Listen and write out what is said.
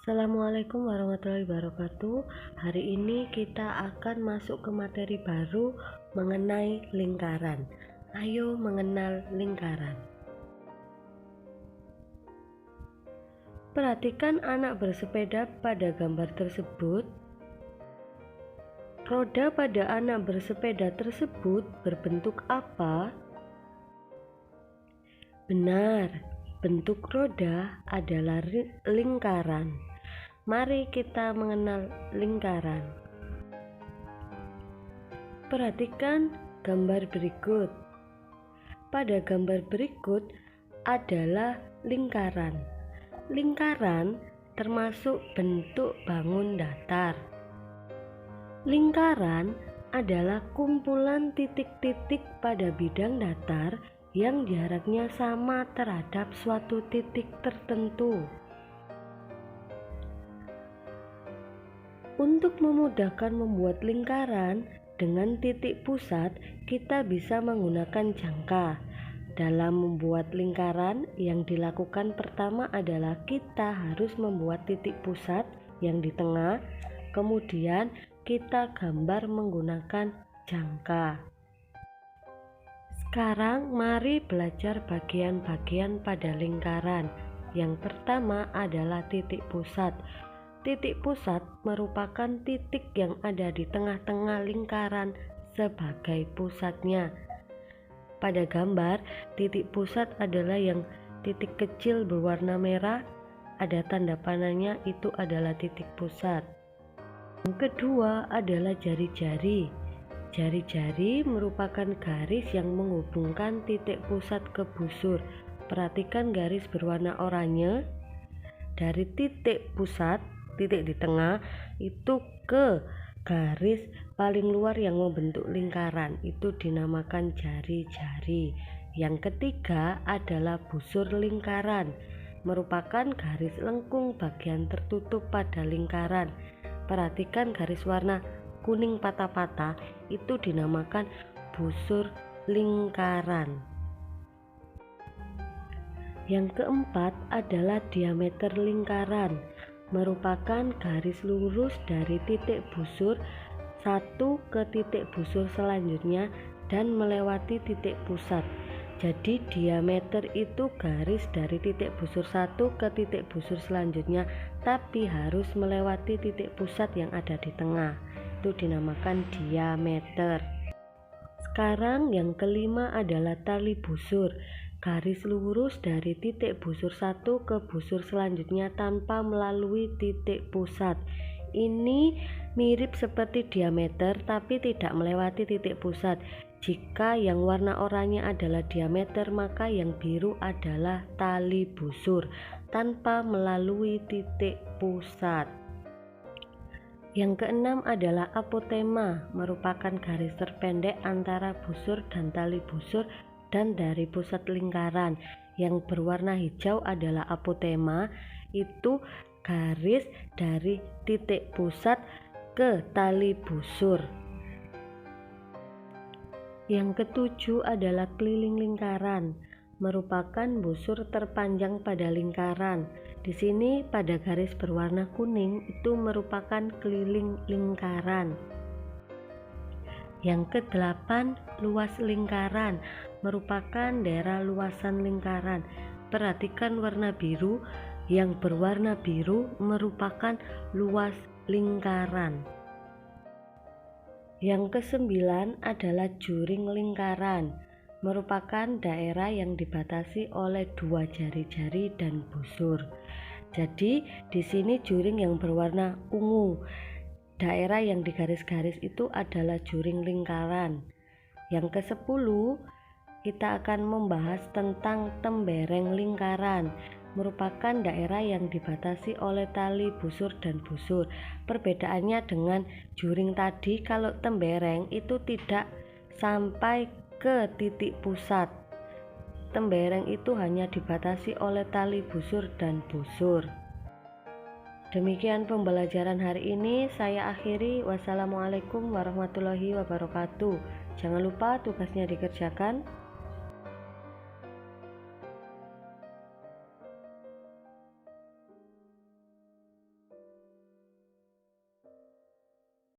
Assalamualaikum warahmatullahi wabarakatuh. Hari ini kita akan masuk ke materi baru mengenai lingkaran. Ayo mengenal lingkaran. Perhatikan anak bersepeda pada gambar tersebut. Roda pada anak bersepeda tersebut berbentuk apa? Benar, bentuk roda adalah lingkaran. Mari kita mengenal lingkaran. Perhatikan gambar berikut. Pada gambar berikut adalah lingkaran. Lingkaran termasuk bentuk bangun datar. Lingkaran adalah kumpulan titik-titik pada bidang datar yang jaraknya sama terhadap suatu titik tertentu. Untuk memudahkan membuat lingkaran dengan titik pusat, kita bisa menggunakan jangka. Dalam membuat lingkaran, yang dilakukan pertama adalah kita harus membuat titik pusat yang di tengah, kemudian kita gambar menggunakan jangka. Sekarang mari belajar bagian-bagian pada lingkaran. Yang pertama adalah titik pusat. Titik pusat merupakan titik yang ada di tengah-tengah lingkaran sebagai pusatnya. Pada gambar, titik pusat adalah yang titik kecil berwarna merah, ada tanda panahnya, itu adalah titik pusat. Yang kedua adalah jari-jari. Jari-jari merupakan garis yang menghubungkan titik pusat ke busur. Perhatikan garis berwarna oranye dari titik pusat, titik di tengah, itu ke garis paling luar yang membentuk lingkaran, itu dinamakan jari-jari. Yang ketiga adalah busur lingkaran, merupakan garis lengkung bagian tertutup pada lingkaran. Perhatikan garis warna kuning patah-patah, itu dinamakan busur lingkaran. Yang keempat adalah diameter lingkaran, merupakan garis lurus dari titik busur satu ke titik busur selanjutnya dan melewati titik pusat. Jadi diameter itu garis dari titik busur satu ke titik busur selanjutnya, tapi harus melewati titik pusat yang ada di tengah. Itu dinamakan diameter. Sekarang yang kelima adalah tali busur. Garis lurus dari titik busur satu ke busur selanjutnya tanpa melalui titik pusat. Ini mirip seperti diameter tapi tidak melewati titik pusat. Jika yang warna oranye adalah diameter, maka yang biru adalah tali busur tanpa melalui titik pusat. Yang keenam adalah apotema, merupakan garis terpendek antara busur dan tali busur dan dari pusat lingkaran. Yang berwarna hijau adalah apotema, itu garis dari titik pusat ke tali busur. Yang ketujuh adalah keliling lingkaran, merupakan busur terpanjang pada lingkaran. Di sini pada garis berwarna kuning itu merupakan keliling lingkaran. Yang kedelapan, luas lingkaran, merupakan daerah luasan lingkaran. Perhatikan warna biru, yang berwarna biru merupakan luas lingkaran. Yang kesembilan adalah juring lingkaran, merupakan daerah yang dibatasi oleh dua jari-jari dan busur. Jadi di sini juring yang berwarna ungu, daerah yang digaris-garis itu adalah juring lingkaran. Yang ke-10 kita akan membahas tentang tembereng lingkaran, merupakan daerah yang dibatasi oleh tali busur dan busur. Perbedaannya dengan juring tadi, kalau tembereng itu tidak sampai ke titik pusat. Tembereng itu hanya dibatasi oleh tali busur dan busur. Demikian pembelajaran hari ini, saya akhiri. Wassalamualaikum warahmatullahi wabarakatuh. Jangan lupa tugasnya dikerjakan.